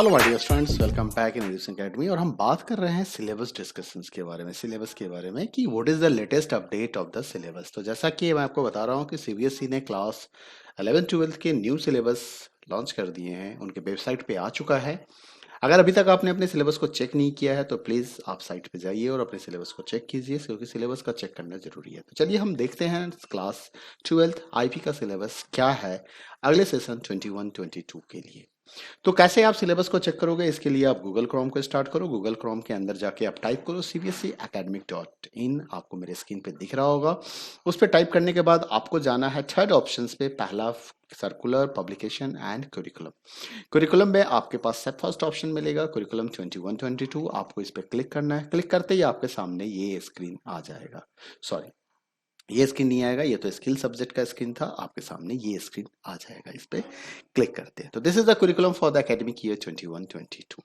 Hello my dear friends, welcome back in education academy. और हम बात कर रहे हैं सिलेबस डिस्कशंस के बारे में, सिलेबस के बारे में कि what is the latest update of the syllabus. तो जैसा कि मैं आपको बता रहा हूं कि सीबीएसई ने क्लास 11-12 के न्यू सिलेबस लॉन्च कर दिए हैं, उनके वेबसाइट पे आ चुका है। अगर अभी तक आपने अपने सिलेबस को चेक नहीं किया है तो प्लीज़ आप साइट पे जाइए और अपने सिलेबस को चेक कीजिए, क्योंकि सिलेबस का चेक करना जरूरी है। तो चलिए हम देखते हैं क्लास 12 आईपी का सिलेबस क्या है अगले सेशन 21-22 के लिए। तो कैसे आप सिलेबस को चेक करोगे, इसके लिए आप गूगल क्रोम को स्टार्ट करो। गूगल क्रोम के अंदर जाके आप टाइप करो cbseacademic.in, आपको मेरे स्क्रीन पे दिख रहा होगा। उस पर टाइप करने के बाद आपको जाना है थर्ड ऑप्शन पे, पहला circular publication and curriculum. Curriculum में आपके पास सब फर्स्ट ऑप्शन मिलेगा, करिकुलम 21-22। आपको इस पर क्लिक करना है। क्लिक करते ही आपके सामने ये स्क्रीन आ जाएगा। सॉरी, ये स्क्रीन नहीं आएगा, ये तो स्किल सब्जेक्ट का स्क्रीन था। आपके सामने ये स्क्रीन आ जाएगा, इस पे क्लिक करते हैं। तो this is the curriculum for the academic year 21-22।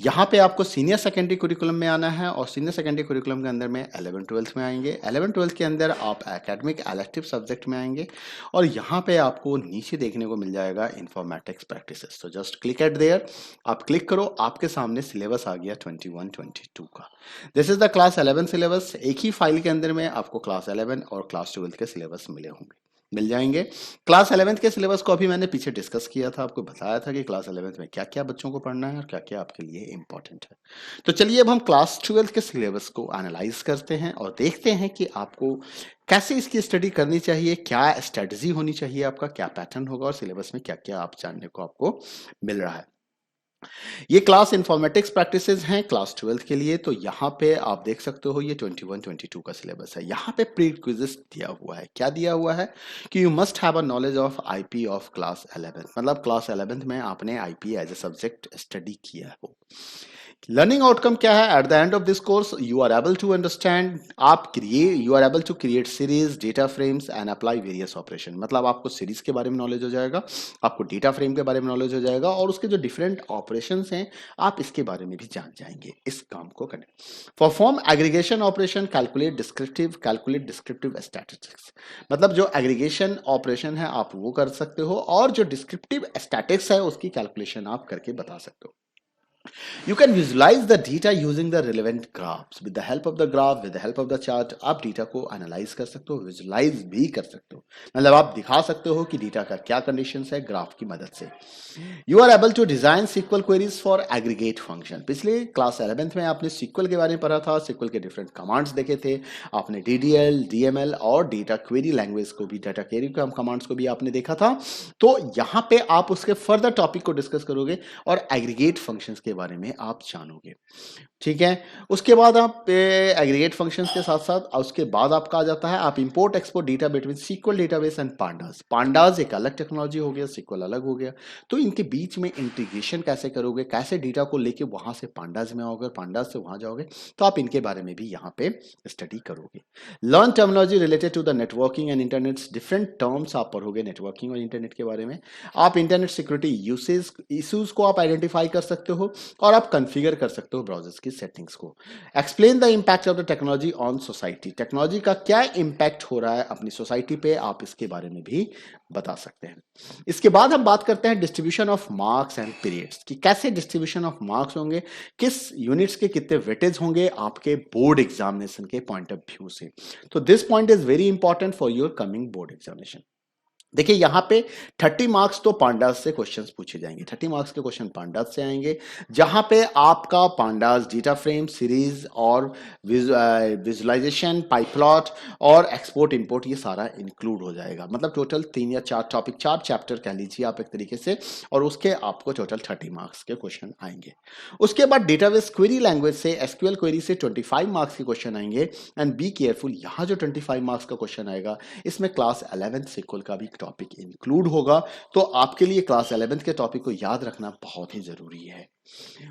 यहाँ पे आपको सीनियर सेकेंडरी कुरिकुलम में आना है और सीनियर सेकेंडरी कुरिकुलम के अंदर में 11-12 में आएंगे। 11-12 के अंदर आप एकेडमिक इलेक्टिव सब्जेक्ट में आएंगे और यहाँ पे आपको नीचे देखने को मिल जाएगा इंफॉर्मेटिक्स प्रैक्टिसेस। तो जस्ट क्लिक एट देयर, आप क्लिक करो, आपके सामने सिलेबस आ गया 21-22 का। This is the class 11 syllabus. एक ही फाइल के अंदर में आपको क्लास 11 और क्लास 12 के सिलेबस मिल जाएंगे। क्लास 11 के सिलेबस को अभी मैंने पीछे डिस्कस किया था, आपको बताया था कि क्लास 11 में क्या क्या बच्चों को पढ़ना है और क्या क्या आपके लिए इंपॉर्टेंट है। तो चलिए अब हम क्लास 12 के सिलेबस को एनालाइज करते हैं और देखते हैं कि आपको कैसे इसकी स्टडी करनी चाहिए, क्या स्ट्रेटजी होनी चाहिए, आपका क्या पैटर्न होगा और सिलेबस में क्या क्या आप जानने को आपको मिल रहा है। ये क्लास इंफॉर्मेटिक्स प्रैक्टिसेस हैं क्लास 12 के लिए। तो यहाँ पे आप देख सकते हो ये 21-22 का सिलेबस है। यहाँ पे प्री क्विज़ेस दिया हुआ है। क्या दिया हुआ है कि you must have a knowledge of IP of class 11, मतलब क्लास 11 में आपने IP as a subject study किया हो। लर्निंग आउटकम क्या है? At the end of this course you are able to understand, you are able to create series, data frames and apply various operation. मतलब आपको series के बारे में knowledge हो जाएगा, आपको डेटा फ्रेम के बारे में नॉलेज हो जाएगा और उसके जो डिफरेंट ऑपरेशंस हैं आप इसके बारे में भी जान जाएंगे इस काम को करने। Perform aggregation operation, calculate descriptive statistics. मतलब जो एग्रीगेशन ऑपरेशन है आप वो कर सकते हो और जो डिस्क्रिप्टिव स्टैटिक्स है उसकी कैलकुलेशन आप करके बता सकते हो। You can visualize the data using the relevant graphs. With the help of the graph, with the help of the chart, आप डेटा को एनालाइज कर सकते हो, विजुलाइज भी कर सकते हो। मतलब आप दिखा सकते हो कि डेटा का क्या कंडीशंस है ग्राफ की मदद से। You are able to design SQL queries for aggregate function. पिछले क्लास 11 में आपने सिक्वल के बारे में पढ़ा था, सिक्वल के डिफरेंट कमांड्स देखे थे आपने, डीडीएल, डीएमएल और डेटा क्वेरी लैंग्वेज को भी, डेटा क्वेरी कमांड्स को भी आपने देखा था। तो यहाँ पे आप उसके फर्दर टॉपिक को डिस्कस करोगे और एग्रीगेट फंक्शंस के बारे में आप जानोगे। ठीक है, उसके बाद आप एग्रीगेट फंक्शंस के साथ साथ उसके बाद आपका आ जाता है आप import export data between SQL database and pandas. Pandas एक अलग टेक्नोलॉजी हो गया, सीक्वल अलग हो गया। तो इनके बीच में इंटीग्रेशन कैसे करोगे, कैसे डेटा को लेके वहां से पांडास में आओगे, पांडास से वहां जाओगे, तो आप इनके बारे में भी यहाँ पे स्टडी करोगे। Learn terminology related to the networking and internet, different terms आप पढ़ोगे नेटवर्किंग और इंटरनेट के बारे में। आप इंटरनेट सिक्योरिटी यूसेज इश्यूज को आप आइडेंटिफाई कर सकते हो और आप कॉन्फ़िगर कर सकते हो ब्राउजर्स की सेटिंग्स को। Explain the impact of the technology on society, technology का क्या इंपैक्ट हो रहा है अपनी सोसाइटी पे, आप इसके बारे में भी बता सकते हैं। इसके बाद हम बात करते हैं distribution of marks and periods कि कैसे डिस्ट्रीब्यूशन ऑफ मार्क्स होंगे, किस यूनिट्स के कितने वेटेज होंगे आपके बोर्ड एग्जामिनेशन के पॉइंट ऑफ व्यू से। तो this point is very important for your coming board examination. देखिए यहाँ पे 30 मार्क्स तो पांडास से क्वेश्चंस पूछे जाएंगे, 30 मार्क्स के क्वेश्चन पांडास से आएंगे, जहां पे आपका पांडास, डेटा फ्रेम, सीरीज और विजुअलाइजेशन, पाइप्लॉट और एक्सपोर्ट इंपोर्ट ये सारा इंक्लूड हो जाएगा। मतलब टोटल 3 या 4 टॉपिक, 4 चैप्टर कह लीजिए आप एक तरीके से, और उसके आपको टोटल 30 मार्क्स के क्वेश्चन आएंगे। उसके बाद डेटाबेस क्वेरी लैंग्वेज से, एसक्यूएल क्वेरी से 25 मार्क्स के क्वेश्चन आएंगे। एंड बी केयरफुल, यहाँ जो 25 मार्क्स का क्वेश्चन आएगा इसमें क्लास 11 सिक्वल का भी टॉपिक इंक्लूड होगा। तो आपके लिए क्लास 11 के टॉपिक को याद रखना बहुत ही जरूरी है।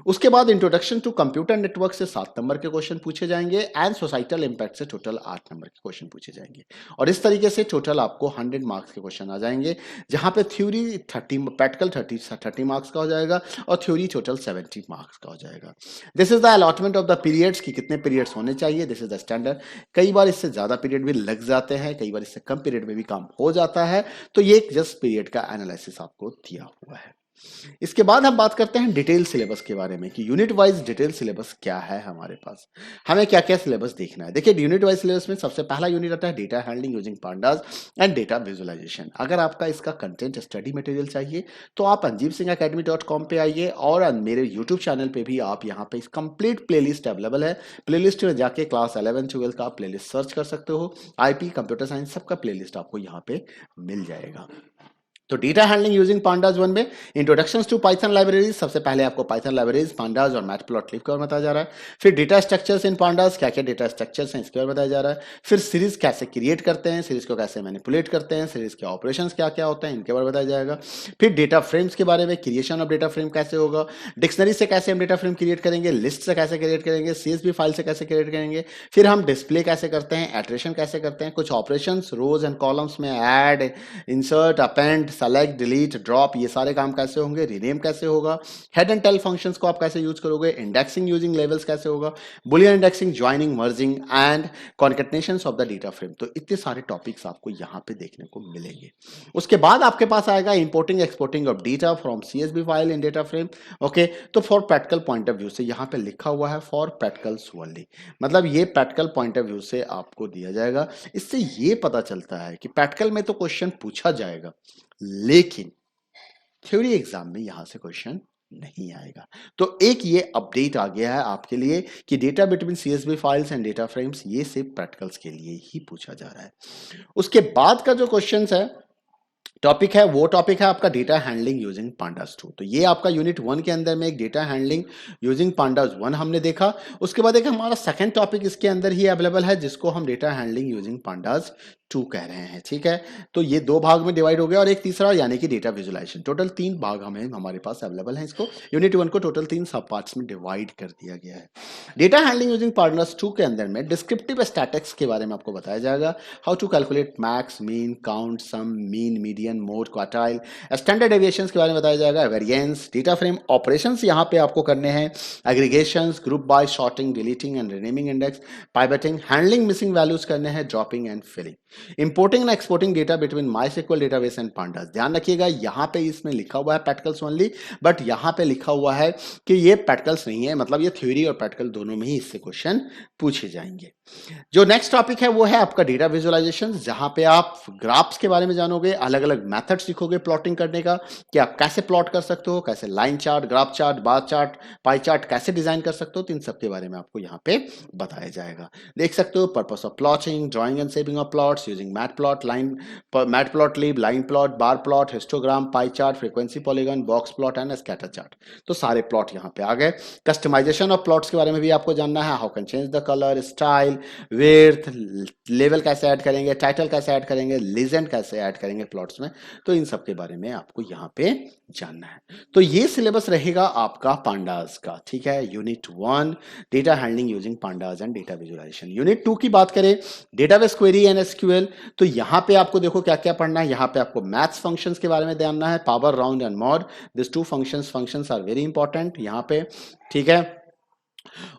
उसके बाद इंट्रोडक्शन टू कंप्यूटर नेटवर्क से 7 नंबर के क्वेश्चन पूछे जाएंगे एंड सोसाइटल इंपैक्ट से टोटल 8 नंबर के क्वेश्चन पूछे जाएंगे। और इस तरीके से टोटल आपको 100 मार्क्स के क्वेश्चन आ जाएंगे, जहां पे थ्योरी 30, प्रैक्टिकल 30 मार्क्स का हो जाएगा और थ्योरी टोटल 70 मार्क्स का हो जाएगा। This is the allotment of the periods कि कितने पीरियड्स होने चाहिए, दिस इज द स्टैंडर्ड। कई बार इससे ज्यादा पीरियड भी लग जाते हैं, कई बार इससे कम पीरियड में भी काम हो जाता है। तो ये एक जस्ट पीरियड का एनालिसिस आपको दिया हुआ है। इसके बाद हम बात करते हैं डिटेल सिलेबस के बारे में कि यूनिट वाइज डिटेल सिलेबस क्या है हमारे पास, हमें क्या क्या सिलेबस देखना है। देखिए यूनिट वाइज सिलेबस में सबसे पहला यूनिट आता है data handling using pandas and data visualisation. अगर आपका इसका कंटेंट स्टडी मटेरियल चाहिए तो आप anjeepsingacademy.com पे आइए और मेरे यूट्यूब चैनल पे भी आप यहाँ पे कंप्लीट प्लेलिस्ट अवेलेबल है। प्लेलिस्ट में जाके क्लास 11-12 का आप प्लेलिस्ट सर्च कर सकते हो, आईपी कंप्यूटर साइंस सबका प्लेलिस्ट आपको यहाँ पे मिल जाएगा। तो डेटा हैंडलिंग यूजिंग पांडास 1 में इंट्रोडक्शंस टू पाइथन लाइब्रेरीज, सबसे पहले आपको पाइथन लाइब्रेरीज पांडास और मैटप्लॉटलिब के बारे में बताया जा रहा है। फिर डेटा स्ट्रक्चर्स इन पांडास, क्या क्या डेटा स्ट्रक्चर्स हैं इसके बारे में बताया जा रहा है। फिर सीरीज कैसे क्रिएट करते हैं, सीरीज को कैसे मैनिपुलेट करते हैं, सीरीज के ऑपरेशंस क्या क्या होते हैं इनके बारे में बताया जाएगा। फिर डेटा फ्रेम्स के बारे में, क्रिएशन ऑफ डेटा फ्रेम कैसे होगा, डिक्शनरी से कैसे हम डेटा फ्रेम क्रिएट करेंगे, लिस्ट से कैसे क्रिएट करेंगे, सीएसवी फाइल से कैसे क्रिएट करेंगे। फिर हम डिस्प्ले कैसे करते हैं, एट्रेशन कैसे करते हैं, कुछ ऑपरेशंस रोज एंड कॉलम्स में add, insert, append, select, delete, drop, ये सारे काम कैसे होंगे, रीनेम कैसे होगा, हेड एंड टेल फंक्शंस को आप कैसे यूज करोगे, इंडेक्सिंग यूजिंग लेवल्स कैसे होगा, boolean indexing, joining, merging and concatenations of the data frame. तो इतने सारे टॉपिक्स आपको यहां पे देखने को मिलेंगे। उसके बाद आपके पास आएगा importing exporting of data from CSV file in data frame. Okay, तो for practical point of view से यहां पे लिखा हुआ है फॉर प्रैक्टिकल्स ओनली, मतलब ये प्रैक्टिकल पॉइंट ऑफ व्यू से आपको दिया जाएगा। इससे ये पता चलता है कि प्रैक्टिकल में तो क्वेश्चन पूछा जाएगा लेकिन थ्योरी एग्जाम में यहां से क्वेश्चन नहीं आएगा। तो एक ये अपडेट आ गया है आपके लिए कि data between CSV files and data frames ये सिर्फ प्रैक्टिकल्स के लिए ही पूछा जा रहा है। उसके बाद का जो क्वेश्चन है टॉपिक है वो टॉपिक है आपका डेटा हैंडलिंग यूजिंग पांडास 2। तो ये आपका यूनिट 1 के अंदर में एक डेटा हैंडलिंग यूजिंग पांडास 1 हमने देखा। उसके बाद एक हमारा सेकंड टॉपिक इसके अंदर ही अवेलेबल है जिसको हम डेटा हैंडलिंग यूजिंग पांडास 2 कह रहे हैं, ठीक है। तो ये दो भाग में डिवाइड हो गया और एक तीसरा यानी कि डेटा विजुअलाइजेशन। टोटल 3 भाग हमारे पास अवेलेबल है। इसको यूनिट 1 को टोटल 3 सब पार्ट्स में डिवाइड कर दिया गया है। डेटा हैंडलिंग यूजिंग पांडास 2 के अंदर में डिस्क्रिप्टिव स्टैटिक्स के बारे में आपको बताया जाएगा, how to calculate max, mean, count, sum, mean, median, mode, quartile, standard deviations के बारे में बताया जाएगा, वेरिएंस, डेटा फ्रेम ऑपरेशंस यहाँ पे आपको करने हैं, aggregations, group by, sorting, deleting and renaming index, pivoting, handling missing values करने हैं, dropping and filling, importing and exporting data between MySQL database and pandas. ध्यान रखिएगा यहाँ पे इसमें लिखा हुआ है प्रैक्टिकल्स ओनली, बट यहाँ पे लिखा हुआ है कि ये प्रैक्टिकल्स नहीं है, मतलब ये थ्योरी और प्रैक्टिकल दोनों में ही इससे क्वेश्चन पूछे जाएंगे। जो नेक्स्ट टॉपिक है वो है आपका डेटा विजुअलाइजेशन, जहां पे आप ग्राफ्स के बारे में जानोगे, अलग अलग मेथड सीखोगे प्लॉटिंग करने का कि आप कैसे प्लॉट कर सकते हो, कैसे line chart, graph chart, bar chart, pie chart कैसे डिजाइन कर सकते हो। तो इन सब के बारे में आपको यहाँ पे बताया जाएगा। देख सकते हो purpose of plotting, drawing and shaping of plots using matplot, matplotlib, line plot, bar plot, histogram, pie chart, frequency polygon, box plot and scatter chart. तो सारे प्लॉट यहाँ पे आ गए। कस्टमाइजेशन ऑफ प्लॉट्स के बारे में भी आपको जानना है, how can change the colour, style, width, level कैसे ऐड करेंगे, टाइटल कैसे ऐड करेंगे, लीजेंड कैसे ऐड करेंगे प्लॉट्स में। तो इन सब के बारे में आपको यहाँ पे जानना है। तो ये सिलेबस रहेगा आपका पांडास का, ठीक है। Unit 1 data handling using pandas and data visualisation. Unit 2 की बात करें डेटाबेस क्वेरी एंड एसक्यूएल, तो यहाँ पे आपको देखो क्या क्या पढ़ना है। यहाँ पे आपको मैथ्स फंक्शंस के बारे में जानना है, power, round and mod, this 2 functions are very important यहाँ पे, ठीक है।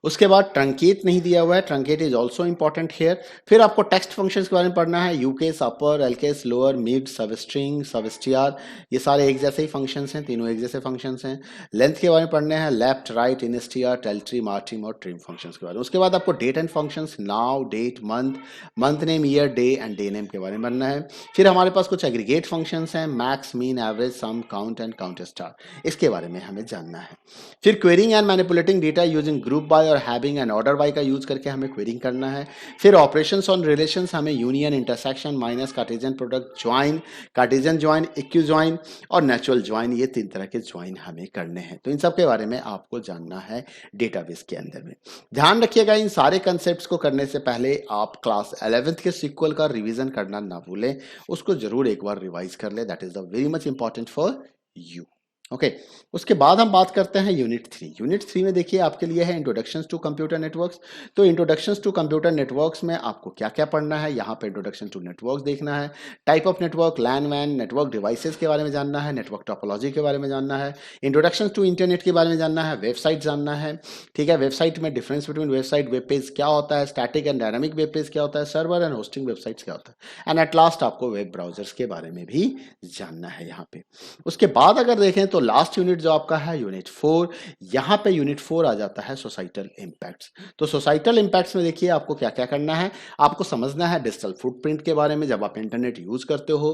उसके बाद ट्रंकेट नहीं दिया हुआ है, truncate is also important here. फिर आपको टेक्स्ट फंक्शंस के बारे में पढ़ना है, ucase, upper, lcase, lower, mid, substring, substr, ये सारे एक जैसे ही फंक्शंस हैं, तीनों एक जैसे फंक्शंस हैं। लेंथ के बारे में पढ़ने हैं, लेफ्ट, राइट, इनस्टियर, टेल्ट्री, मार्टिम और ट्रिम फंक्शंस के बारे में। उसके बाद आपको date and functions, now, date, month, month name, year, day and day name के बारे में पढ़ना है। फिर हमारे पास कुछ एग्रीगेट फंक्शंस हैं, max, mean, average, sum, count and count star, इसके बारे में हमें जानना है। फिर querying and manipulating data using group by और हैविंग एंड ऑर्डर बाय का यूज करके हमें क्वेरिंग करना है। फिर ऑपरेशंस ऑन रिलेशंस, हमें union, intersection, minus, Cartesian product, join, Cartesian join, equi join और नेचुरल ज्वाइन, ये 3 तरह के ज्वाइन हमें करने हैं। तो इन सब के बारे में आपको जानना है डेटाबेस के अंदर में। ध्यान रखिएगा इन सारे कंसेप्ट्स को करने से पहले आप क्लास 11th के सीक्वल का रिवीजन करना ना भूलें, उसको जरूर एक बार रिवाइज कर ले, that is the very much important for you. Okay उसके बाद हम बात करते हैं यूनिट 3। यूनिट 3 में देखिए आपके लिए है इंट्रोडक्शंस टू कंप्यूटर नेटवर्क्स। तो इंट्रोडक्शंस टू कंप्यूटर नेटवर्क्स में आपको क्या क्या पढ़ना है, यहाँ पे इंट्रोडक्शन टू नेटवर्क्स देखना है, टाइप ऑफ नेटवर्क, लैन वैन, नेटवर्क डिवाइसेस के बारे में जानना है, नेटवर्क टोपोलॉजी के बारे में जानना है, इंट्रोडक्शन टू इंटरनेट के बारे में जानना है, वेबसाइट जानना है, ठीक है। वेबसाइट में difference between website, web page क्या होता है, static and dynamic web page क्या होता है, सर्वर एंड होस्टिंग वेबसाइट्स क्या होता है, एंड एट लास्ट आपको वेब ब्राउजर्स के बारे में भी जानना है यहाँ पे। उसके बाद अगर देखें तो लास्ट यूनिट जो आपका है यूनिट 4, यहाँ पे यूनिट 4 आ जाता है सोसाइटल इम्पैक्ट्स। तो सोसाइटल इम्पैक्ट्स में देखिए आपको क्या क्या करना है, आपको समझना है डिजिटल फुटप्रिंट के बारे में जब आप इंटरनेट यूज करते हो,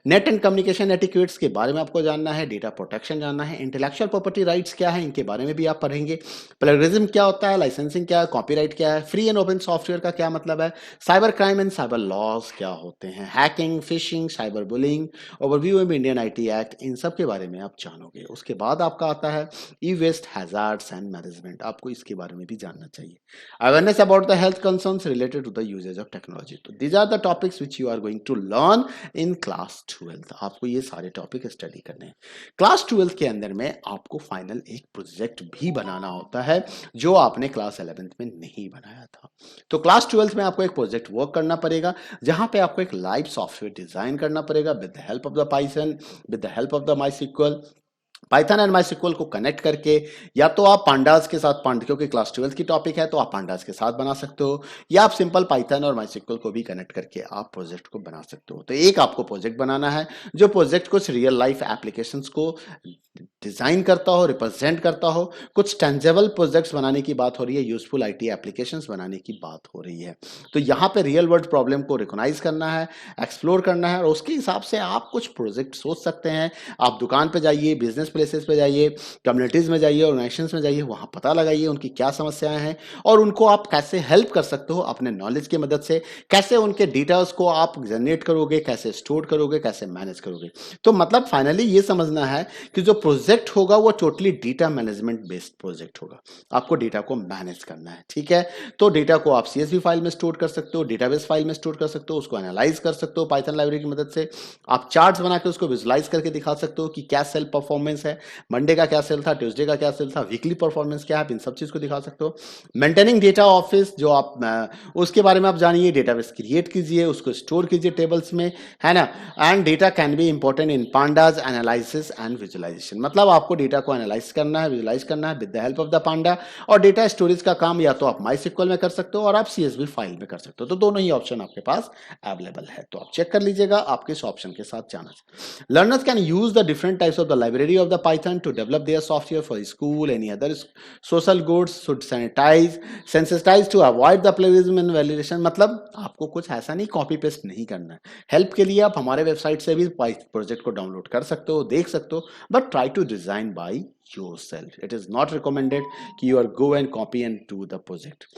नेट एंड कम्युनिकेशन एटिक्यूट्स के बारे में आपको जानना है, डेटा प्रोटेक्शन जानना है, इंटेलेक्चुअल प्रॉपर्टी राइट्स क्या है इनके बारे में भी आप पढ़ेंगे, प्लेगरिज्म क्या होता है, लाइसेंसिंग क्या है, कॉपीराइट क्या है, फ्री एंड ओपन सॉफ्टवेयर का क्या मतलब है, cyber crime and cyber laws क्या होते हैं, hacking, phishing, cyber bullying, overview of Indian IT act, इन सब के बारे में आप जानोगे। उसके बाद आपका आता है e waste hazards and management, आपको इसके बारे में भी जानना चाहिए। Awareness about the health concerns related to the usages of technology. तो these are the topics which you are going to learn in class 12। आपको ये सारे टॉपिक स्टडी करने हैं। क्लास 12 के अंदर में आपको फाइनल एक प्रोजेक्ट भी बनाना होता है जो आपने क्लास 11th में नहीं बनाया था। तो क्लास 12 में आपको एक प्रोजेक्ट वर्क करना पड़ेगा जहां पे आपको एक लाइव सॉफ्टवेयर डिजाइन करना पड़ेगा with the help of the Python, with the help of the MySQL. Python and MySQL को कनेक्ट करके या तो आप पांडास के साथ, क्योंकि क्लास 12 की टॉपिक है तो आप पांडास के साथ बना सकते हो, या आप सिंपल पाइथन और माईस्क्यूएल को भी कनेक्ट करके आप प्रोजेक्ट को बना सकते हो। तो एक आपको प्रोजेक्ट बनाना है जो प्रोजेक्ट कुछ रियल लाइफ एप्लीकेशंस को डिजाइन करता हो, रिप्रेजेंट करता हो। कुछ टेंजेबल प्रोजेक्ट्स बनाने की बात हो रही है, यूजफुल आईटी एप्लीकेशंस बनाने की बात हो रही है। तो यहाँ पे रियल वर्ल्ड प्रॉब्लम को रिकॉग्नाइज करना है, एक्सप्लोर करना है, और उसके हिसाब से आप कुछ प्रोजेक्ट सोच सकते हैं। आप दुकान पे जाइए, बिजनेस प्लेसेस पे जाइए, कम्युनिटीज में जाइए, ऑर्गेनाइजेशंस में जाइए, वहां पता लगाइए उनकी क्या समस्याएं हैं और उनको आप कैसे हेल्प कर सकते हो अपने नॉलेज की मदद से। कैसे उनके डिटेल्स को आप जनरेट करोगे, कैसे स्टोर करोगे, कैसे मैनेज करोगे। तो मतलब फाइनली ये समझना है कि जो प्रोजेक्ट होगा वो totally data management based project होगा। आपको डेटा को मैनेज करना है, ठीक है। तो डेटा को आप सीएसवी फाइल में स्टोर कर सकते हो, डेटाबेस फाइल में स्टोर कर सकते हो, उसको एनालाइज कर सकते हो पाइथन लाइब्रेरी की मदद से। आप चार्ट्स बना के उसको विजुलाइज करके दिखा सकते हो कि क्या सेल परफॉर्मेंस है, मंडे का क्या सेल था, ट्यूसडे का क्या सेल था, वीकली परफॉर्मेंस क्या है, आप इन सब चीज को दिखा सकते हो। मेंटेनिंग डेटा ऑफिस जो आप उसके बारे में आप जानिए, डेटाबेस क्रिएट कीजिए, उसको स्टोर कीजिए टेबल्स में, है ना। And data can be important in pandas analysis and visualisation. मतलब आपको डेटा को एनालाइज करना है, विजुलाइज करना है with the help of the panda. और डेटा स्टोरेज का काम या तो आप माईस्क्यूएल में कर सकते हो और आप सीएसवी फाइल में कर सकते हो। तो दोनों ही ऑप्शन आपके पास अवेलेबल है, तो आप चेक कर लीजिएगा आप किस ऑप्शन के साथ जाना चाहिए। Learners can use the different types of the library of the Python to develop their software for school, any other social goods, should sensitise to avoid the plagiarism and validation. मतलब आपको कुछ ऐसा नहीं copy paste नहीं करना है। Help के लिए आप हमारे वेबसाइट से भी प्रोजेक्ट को डाउनलोड कर सकते हो, देख सकते हो, but try to design by yourself. It is not recommended कि you are go and copy and do the project.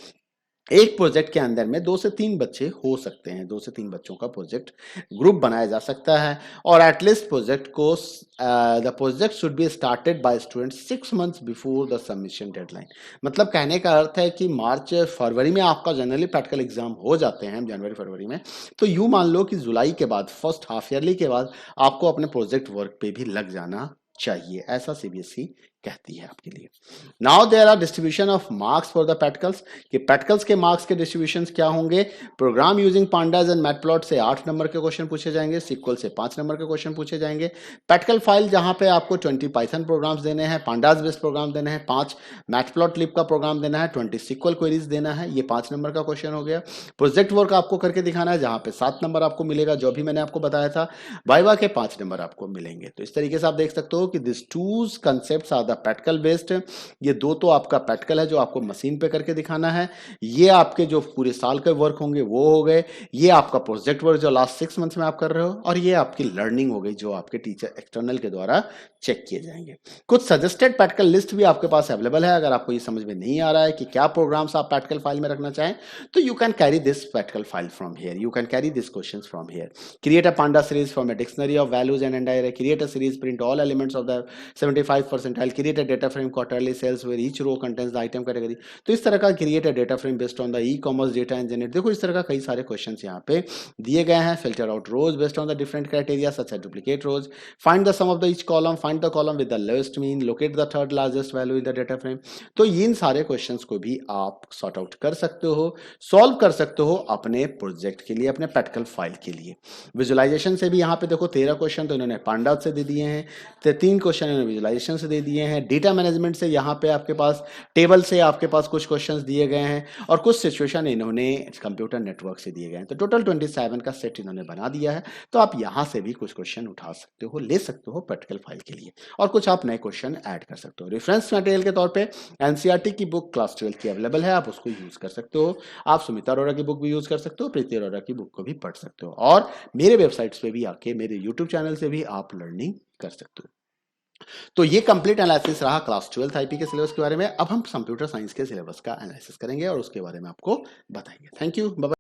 एक प्रोजेक्ट के अंदर में 2 से 3 बच्चे हो सकते हैं, 2 से 3 बच्चों का प्रोजेक्ट ग्रुप बनाया जा सकता है। और एटलीस्ट प्रोजेक्ट को the project should be started by student 6 months before the submission deadline. मतलब कहने का अर्थ है कि मार्च फरवरी में आपका जनरली प्रैक्टिकल एग्जाम हो जाते हैं, जनवरी फरवरी में। तो यूं मान लो कि जुलाई के बाद, फर्स्ट हाफ ईयरली के बाद आपको अपने प्रोजेक्ट वर्क पे भी लग जाना चाहिए, ऐसा सीबीएसई कहती है आपके लिए। Now there are distribution of marks for the practicals, कि प्रैक्टिकल्स के मार्क्स के डिस्ट्रीब्यूशंस क्या होंगे। Program using pandas and matplot से 8 नंबर के क्वेश्चन पूछे जाएंगे, सिक्वल से 5 नंबर के क्वेश्चन पूछे जाएंगे। प्रैक्टिकल फाइल जहां पे आपको 20 पाइथन प्रोग्राम्स देने हैं, पांडास बेस्ड प्रोग्राम देने हैं, 5 मैटप्लॉट लिब का प्रोग्राम देना है, 20 सिक्वल क्वेरीज देना है, ये 5 नंबर का क्वेश्चन हो गया। प्रोजेक्ट वर्क आपको करके दिखाना है जहां पे 7 नंबर आपको मिलेगा, जो भी मैंने आपको बताया था। वाइवा के 5 नंबर आपको मिलेंगे। तो इस तरीके से आप देख सकते हो कि this two concepts are the practical based. ये 2 तो आपका प्रैक्टिकल है जो आपको मशीन पे करके दिखाना है, ये आपके जो पूरे साल के वर्क होंगे वो हो गए, ये आपका प्रोजेक्ट वर्क जो लास्ट 6 मंथ्स में आप कर रहे हो, और ये आपकी लर्निंग हो गई जो आपके टीचर एक्सटर्नल के द्वारा चेक किए जाएंगे। कुछ सजेस्टेड प्रैक्टिकल लिस्ट भी आपके पास अवेलेबल है। अगर आपको ये समझ में नहीं आ रहा है कि क्या प्रोग्राम्स आप प्रैक्टिकल फाइल में रखना चाहें, तो you can carry this practical file from here, you can carry this questions from here. Create a panda series from a dictionary of values and entire, create a series, print all elements of the 75 percentile, create a data frame quarterly sales where each row contains the item category. तो इस तरह का create a data frame based on the e commerce data and generate. देखो इस तरह का कई सारे क्वेश्चन यहाँ पे दिए गए हैं। Filter out rows based on the different criteria such as duplicate rows, find the sum of the each column, find the column with the lowest mean, locate the third largest value in the data frame. तो इन सारे questions को भी आप sort out कर सकते हो, solve कर सकते हो अपने प्रोजेक्ट के लिए, अपने प्रैक्टिकल फाइल के लिए। विजुअलाइजेशन से भी यहाँ पे देखो 13 क्वेश्चन तो इन्होंने पांडा से दे दिए हैं, 3 क्वेश्चन इन्होंने विजुअलाइजेशन से दे दिए हैं, हैं, डेटा मैनेजमेंट से यहाँ पे आपके पास टेबल से आपके पास कुछ क्वेश्चंस दिए गए हैं और कुछ सिचुएशन इन्होंने कंप्यूटर नेटवर्क से दिए गए हैं। तो टोटल 27 का सेट इन्होंने बना दिया है। तो आप यहाँ से भी कुछ क्वेश्चन उठा सकते हो, ले सकते हो प्रैक्टिकल फाइल के लिए, और कुछ आप नए क्वेश्चन ऐड कर सकते हो। रेफरेंस मटेरियल के तौर पे एनसीईआरटी की बुक क्लास 12 की अवेलेबल है, आप उसको यूज कर सकते हो। आप सुमिता अरोड़ा की बुक भी यूज कर सकते हो, प्रीति अरोड़ा की बुक को भी पढ़ सकते हो, और मेरे वेबसाइट्स पे भी आके मेरे यूट्यूब चैनल से भी आप लर्निंग कर सकते हो। तो ये कंप्लीट एनालिसिस रहा क्लास 12 आईपी के सिलेबस के बारे में। अब हम कंप्यूटर साइंस के सिलेबस का एनालिसिस करेंगे और उसके बारे में आपको बताएंगे। Thank you, bye.